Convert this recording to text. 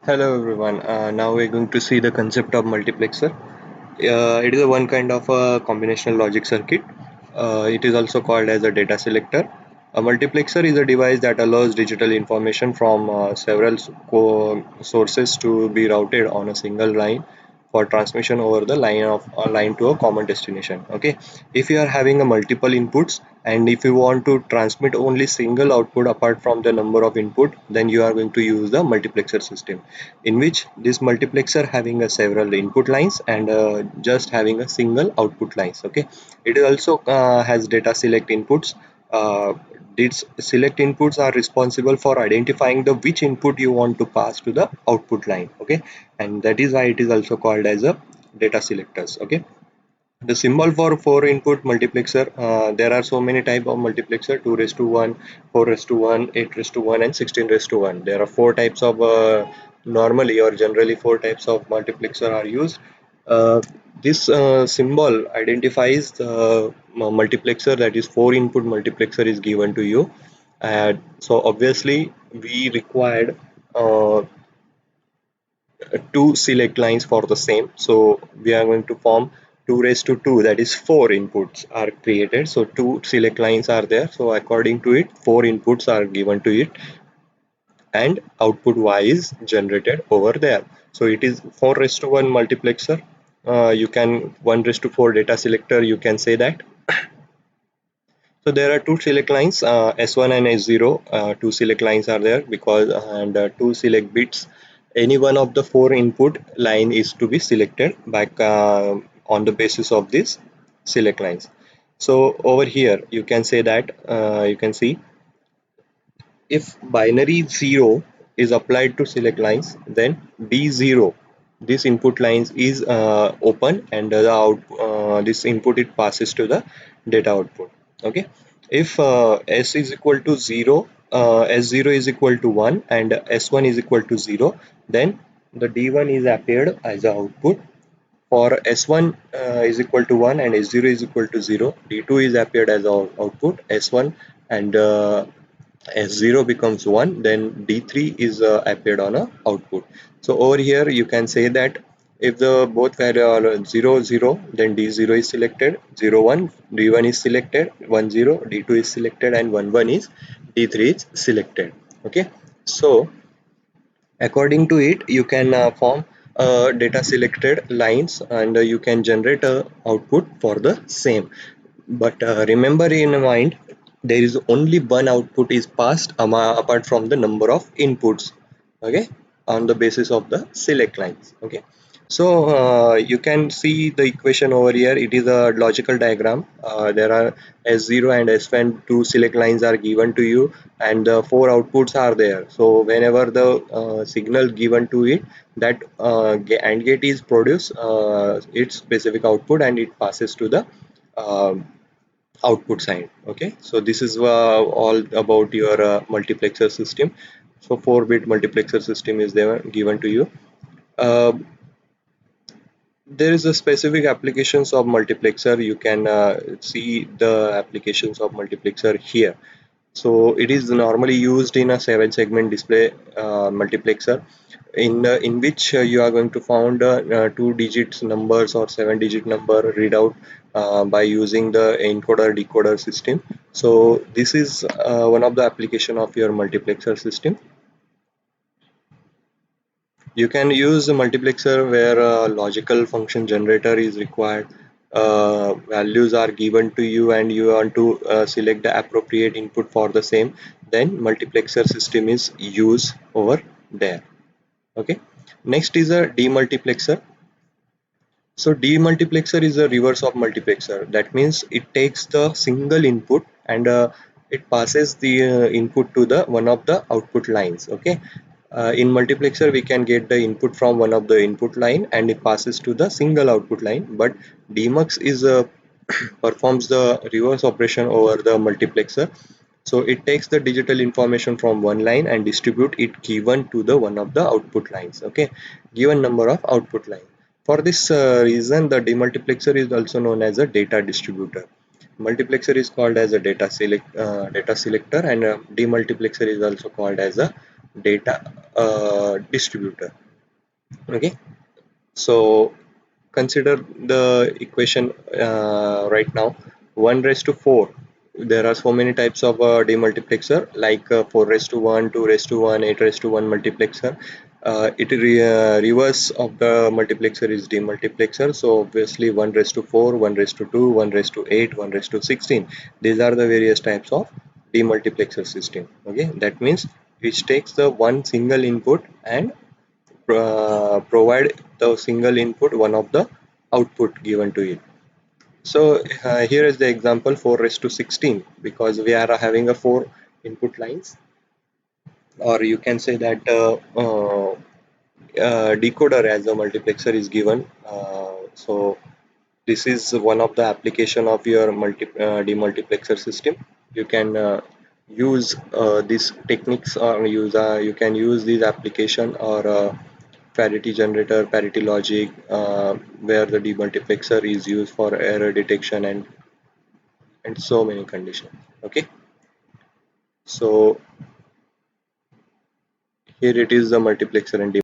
Hello everyone. Now we're going to see the concept of multiplexer. It is a one kind of a combinational logic circuit. It is also called as a data selector. A multiplexer is a device that allows digital information from several sources to be routed on a single line for transmission over the line of a line to a common destination. Okay, if you are having a multiple inputs and if you want to transmit only single output apart from the number of input, then you are going to use the multiplexer system, in which this multiplexer having a several input lines and just having a single output lines. Okay, it also has data select inputs. These select inputs are responsible for identifying the which input you want to pass to the output line. Okay, and that is why it is also called as a data selectors. Okay, the symbol for 4 input multiplexer, there are so many type of multiplexer: 2 raised to 1, 4 raised to 1, 8 raised to 1 and 16 raised to 1. There are four types of normally or generally four types of multiplexer are used. This symbol identifies the multiplexer, that is 4 input multiplexer is given to you. So obviously we required two select lines for the same. So we are going to form 2 raised to 2, that is 4 inputs are created. So two select lines are there. So according to it, 4 inputs are given to it and output Y is generated over there. So it is 4 raised to 1 multiplexer. You can 1 raised to 4 data selector, you can say that. So there are two select lines, S1 and S0. Two select lines are there because and two select bits. Any one of the four input line is to be selected back on the basis of these select lines. So over here you can say that you can see if binary 0 is applied to select lines, then D0, this input lines is open and this input it passes to the data output. Okay, if S is equal to 0, S0 is equal to 1 and S1 is equal to 0, then the D1 is appeared as the output. For S1 is equal to 1 and S0 is equal to 0, D2 is appeared as our output. S1 and S0 becomes 1, then D3 is appeared on a output. So over here you can say that if the both value are 0 0, then D0 is selected, 0 1 D1 is selected, 1 0 D2 is selected and 1 1 is D3 is selected. Okay, so according to it you can form data selected lines and you can generate a output for the same. But remember in mind, there is only one output is passed apart from the number of inputs. Okay, on the basis of the select lines. Okay, so you can see the equation over here. It is a logical diagram. There are S0 and S1, two select lines are given to you and the four outputs are there. So whenever the signal given to it, that AND gate is produce its specific output and it passes to the um output side. Okay, so this is all about your multiplexer system. So 4-bit multiplexer system is there given to you. uh, there is a specific applications of multiplexer. You can see the applications of multiplexer here. So it is normally used in a 7 segment display multiplexer, in which you are going to found 2 digits numbers or 7-digit number readout by using the encoder decoder system. So this is one of the application of your multiplexer system. You can use a multiplexer where a logical function generator is required. Values are given to you and you want to select the appropriate input for the same. Then multiplexer system is used over there. Okay. Next is a demultiplexer. So demultiplexer is a reverse of multiplexer. That means it takes the single input and it passes the input to the one of the output lines. Okay. In multiplexer, we can get the input from one of the input line and it passes to the single output line. But demux is performs the reverse operation over the multiplexer. So it takes the digital information from one line and distribute it given to the one of the output lines. Okay, given number of output line. For this reason, the demultiplexer is also known as a data distributor. Multiplexer is called as a data selector, and a demultiplexer is also called as a data distributor. Okay, so consider the equation right now. 1 raised to 4, there are so many types of demultiplexer, like 4 raised to 1, 2 raised to 1, 8 raised to 1 multiplexer. Reverse of the multiplexer is demultiplexer, so obviously 1 raised to 4, 1 raised to 2, 1 raised to 8, 1 raised to 16. These are the various types of demultiplexer system. Okay, that means which takes the one single input and provide the single input one of the output given to it. So here is the example 4 raised to 16, because we are having a 4 input lines, or you can say that decoder as a multiplexer is given. So this is one of the application of your demultiplexer system. You can use these techniques, or you can use these application, or parity generator, parity logic, where the demultiplexer is used for error detection and so many conditions. Okay, so here it is the multiplexer and